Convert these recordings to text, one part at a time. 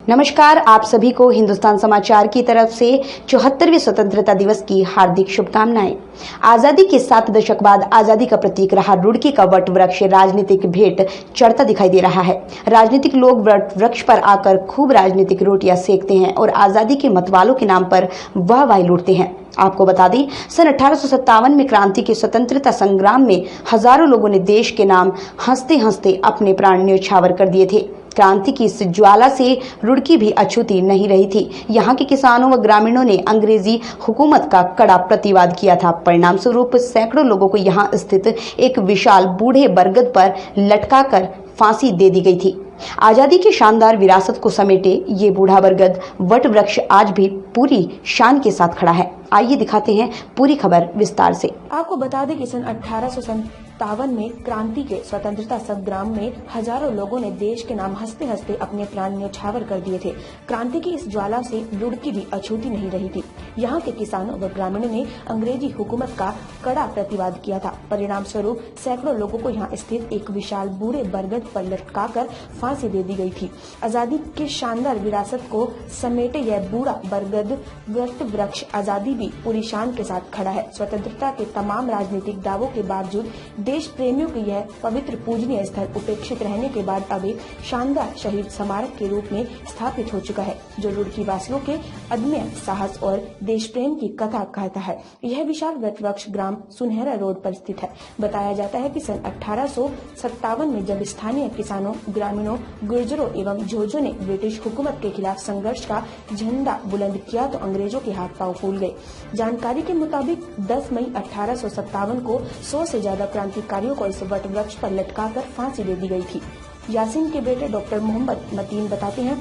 नमस्कार, आप सभी को हिंदुस्तान समाचार की तरफ से 74वें स्वतंत्रता दिवस की हार्दिक शुभकामनाएं। आजादी के 7 दशक बाद आजादी का प्रतीक रहा रुड़की का वट वृक्ष राजनीतिक भेंट चढ़ता दिखाई दे रहा है। राजनीतिक लोग वट वृक्ष पर आकर खूब राजनीतिक रोटियां सेकते हैं और आजादी के मतवालों के नाम पर वाहवाही लूटते हैं। आपको बता दें, सन 1857 में क्रांति के स्वतंत्रता संग्राम में हजारों लोगों ने देश के नाम हंसते हंसते अपने प्राण न्यौछावर कर दिए थे। क्रांति की इस ज्वाला से रुड़की भी अछूती नहीं रही थी। यहाँ के किसानों व ग्रामीणों ने अंग्रेजी हुकूमत का कड़ा प्रतिवाद किया था। परिणाम स्वरूप सैकड़ों लोगों को यहाँ स्थित एक विशाल बूढ़े बरगद पर लटकाकर फांसी दे दी गई थी। आजादी की शानदार विरासत को समेटे ये बूढ़ा बरगद वट वृक्ष आज भी पूरी शान के साथ खड़ा है। आइए दिखाते हैं पूरी खबर विस्तार से। आपको बता दें कि सन 1857 में क्रांति के स्वतंत्रता संग्राम में हजारों लोगों ने देश के नाम हंसते हंसते अपने प्राण न्यौछावर कर दिए थे। क्रांति की इस ज्वाला से रुड़की भी अछूती नहीं रही थी। यहाँ के किसानों व ग्रामीणों ने अंग्रेजी हुकूमत का कड़ा प्रतिवाद किया था। परिणाम स्वरूप सैकड़ों लोगों को यहाँ स्थित एक विशाल बूढ़े बरगद पर लटकाकर फांसी दे दी गई थी। आजादी के शानदार विरासत को समेटे यह बूढ़ा बरगद वट वृक्ष आजादी भी पूरी शान के साथ खड़ा है। स्वतंत्रता के तमाम राजनीतिक दावों के बावजूद देश प्रेमियों की यह पवित्र पूजनीय स्थल उपेक्षित रहने के बाद अब एक शानदार शहीद स्मारक के रूप में स्थापित हो चुका है, जो रुड़की वासियों के अदम्य साहस और देश प्रेम की कथा कहता है। यह विशाल वट वृक्ष ग्राम सुनहरा रोड पर स्थित है। बताया जाता है कि सन 1857 में जब स्थानीय किसानों, ग्रामीणों, गुर्जरों एवं झोजों ने ब्रिटिश हुकूमत के खिलाफ संघर्ष का झंडा बुलंद किया तो अंग्रेजों के हाथ पांव फूल गए। जानकारी के मुताबिक 10 मई 1857 को 100 से ज्यादा क्रांतिकारियों को इस वट वृक्ष पर लटकाकर फांसी दे दी गई थी। यासीन के बेटे डॉक्टर मोहम्मद मतीन बताते हैं,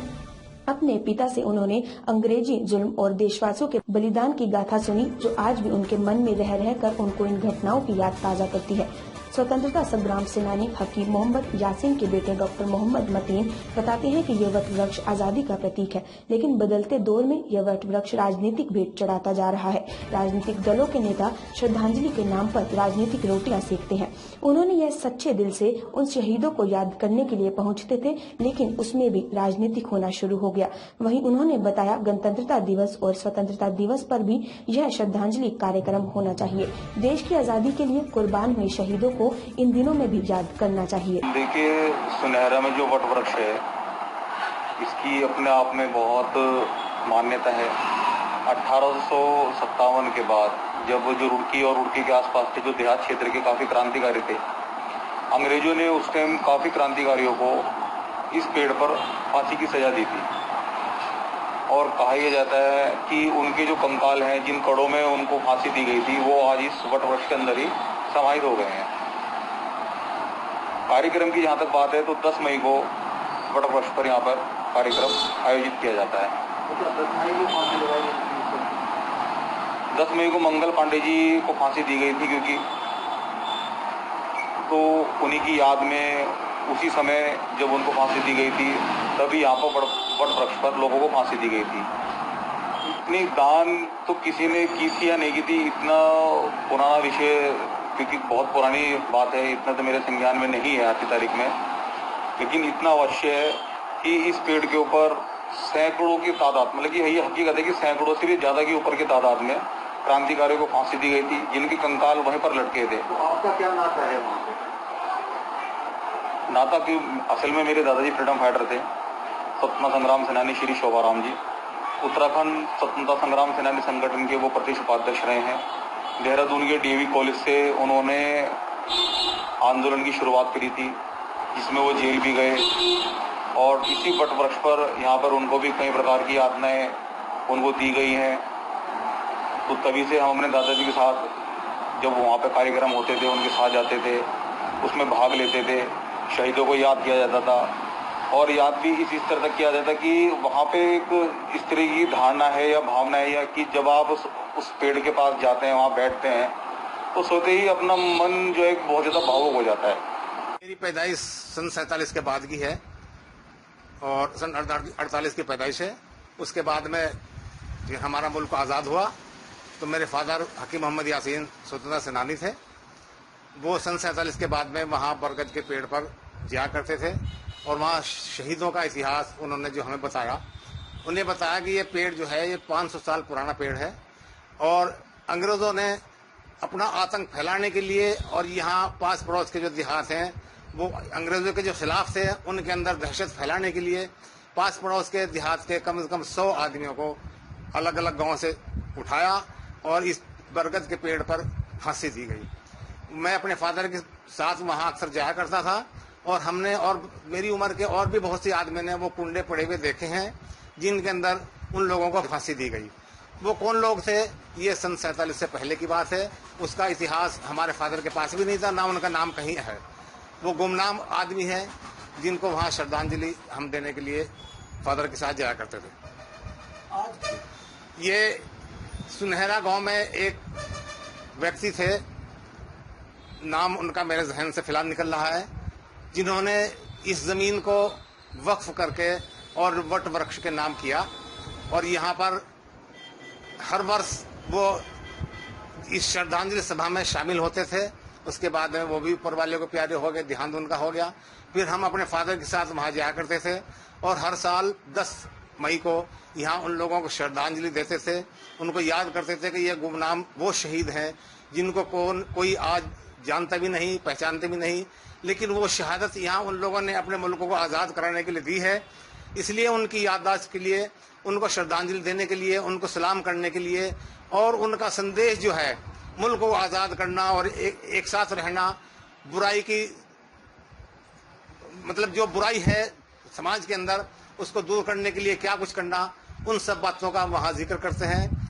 अपने पिता से उन्होंने अंग्रेजी जुल्म और देशवासियों के बलिदान की गाथा सुनी, जो आज भी उनके मन में रह रहकर उनको इन घटनाओं की याद ताजा करती है। स्वतंत्रता संग्राम सेनानी हकीम मोहम्मद यासीन के बेटे डॉक्टर मोहम्मद मतीन बताते हैं कि यह वट वृक्ष आजादी का प्रतीक है, लेकिन बदलते दौर में यह वट वृक्ष राजनीतिक भेंट चढ़ाता जा रहा है। राजनीतिक दलों के नेता श्रद्धांजलि के नाम पर राजनीतिक रोटियां सेकते हैं। उन्होंने यह सच्चे दिल से उन शहीदों को याद करने के लिए पहुंचते थे, लेकिन उसमें भी राजनीतिक होना शुरू हो गया। वहीं उन्होंने बताया, गणतंत्रता दिवस और स्वतंत्रता दिवस पर भी यह श्रद्धांजलि कार्यक्रम होना चाहिए। देश की आजादी के लिए कुर्बान हुए शहीदों को इन दिनों में भी याद करना चाहिए। देखिए, सुनहरा में जो वट वृक्ष है, इसकी अपने आप में बहुत मान्यता है। 1857 के बाद जब जो रुड़की और रुड़की के आसपास के जो देहात क्षेत्र के काफी क्रांतिकारी थे, अंग्रेजों ने उस टाइम काफी क्रांतिकारियों को इस पेड़ पर फांसी की सजा दी थी और कहा यह जाता है कि उनके जो कंकाल हैं, जिन कड़ों में उनको फांसी दी गई थी, वो आज इस वट वृक्ष के अंदर ही समाहित हो गए हैं। कार्यक्रम की जहाँ तक बात है तो 10 मई को वट वृक्ष पर यहाँ पर कार्यक्रम आयोजित किया जाता है। 10 मई को मंगल पांडे जी को फांसी दी गई थी, क्योंकि तो उन्हीं की याद में उसी समय जब उनको फांसी दी गई थी, तभी यहाँ पर वट वृक्ष पर लोगों को फांसी दी गई थी। इतनी दान तो किसी ने की थी या नहीं की थी, इतना पुराना विषय, क्योंकि बहुत पुरानी बात है, इतना तो मेरे संज्ञान में नहीं है आज की तारीख में, लेकिन इतना अवश्य है कि इस पेड़ के ऊपर सैकड़ों की तादाद, मतलब कि यही हकीकत है कि सैकड़ों से भी ज्यादा के ऊपर की तादाद में क्रांतिकारियों को फांसी दी गई थी, जिनके कंकाल वहीं पर लटके थे। तो आपका क्या नाता है वहाँ पे? नाता कि असल में मेरे दादाजी फ्रीडम फाइटर थे, स्वतंत्रता संग्राम सेनानी श्री शोभाराम जी। उत्तराखंड स्वतंत्रता संग्राम सेनानी संगठन के वो प्रदेश उपाध्यक्ष रहे हैं। देहरादून के डीएवी कॉलेज से उन्होंने आंदोलन की शुरुआत करी थी, जिसमें वो जेल भी गए, और इसी वट वृक्ष पर यहाँ पर उनको भी कई प्रकार की यातनाएं उनको दी गई हैं। तो तभी से हम अपने दादाजी के साथ, जब वहाँ पे कार्यक्रम होते थे, उनके साथ जाते थे, उसमें भाग लेते थे। शहीदों को याद किया जाता था, और याद भी इस स्तर तक किया जाता कि वहाँ पे एक इस तरह की धारणा है या भावना है, या कि जब आप उस पेड़ के पास जाते हैं, वहाँ बैठते हैं, तो सोते ही अपना मन जो है बहुत ज्यादा भावुक हो जाता है। मेरी पैदाइश सन 47 के बाद की है और सन 48 की पैदाइश है। उसके बाद में हमारा मुल्क आज़ाद हुआ तो मेरे फादर हकीम मोहम्मद यासीन स्वतंत्रता सेनानी थे। वो सन 47 के बाद में वहाँ बरगद के पेड़ पर जाया करते थे और वहाँ शहीदों का इतिहास उन्होंने जो हमें बताया, उन्हें बताया कि ये पेड़ जो है ये 500 साल पुराना पेड़ है और अंग्रेजों ने अपना आतंक फैलाने के लिए और यहाँ पास पड़ोस के जो देहात हैं वो अंग्रेजों के जो खिलाफ थे उनके अंदर दहशत फैलाने के लिए पास पड़ोस के देहात के कम से कम 100 आदमियों को अलग अलग गांव से उठाया और इस बरगद के पेड़ पर फांसी दी गई। मैं अपने फादर के साथ वहाँ अक्सर जाया करता था और हमने और मेरी उम्र के और भी बहुत से आदमी ने वो कुंडे पड़े हुए देखे हैं जिनके अंदर उन लोगों को फांसी दी गई। वो कौन लोग थे, ये सन 47 से पहले की बात है। उसका इतिहास हमारे फादर के पास भी नहीं था, ना उनका नाम कहीं है। वो गुमनाम आदमी है जिनको वहाँ श्रद्धांजलि हम देने के लिए फादर के साथ जाया करते थे। ये सुनहरा गांव में एक व्यक्ति थे, नाम उनका मेरे जहन से फिलहाल निकल रहा है, जिन्होंने इस जमीन को वक्फ करके और वट वृक्ष के नाम किया और यहाँ पर हर वर्ष वो इस श्रद्धांजलि सभा में शामिल होते थे। उसके बाद में वो भी ऊपर वाले को प्यारे हो गए, देहांत उनका हो गया। फिर हम अपने फादर के साथ वहाँ जाया करते थे और हर साल 10 मई को यहाँ उन लोगों को श्रद्धांजलि देते थे, उनको याद करते थे कि ये गुमनाम वो शहीद हैं जिनको कोई आज जानता भी नहीं, पहचानते भी नहीं, लेकिन वो शहादत यहाँ उन लोगों ने अपने मुल्क को आज़ाद कराने के लिए दी है। इसलिए उनकी याददाश्त के लिए, उनको श्रद्धांजलि देने के लिए, उनको सलाम करने के लिए और उनका संदेश जो है मुल्क को आज़ाद करना और एक साथ रहना, बुराई की मतलब जो बुराई है समाज के अंदर उसको दूर करने के लिए क्या कुछ करना, उन सब बातों का वहाँ जिक्र करते हैं।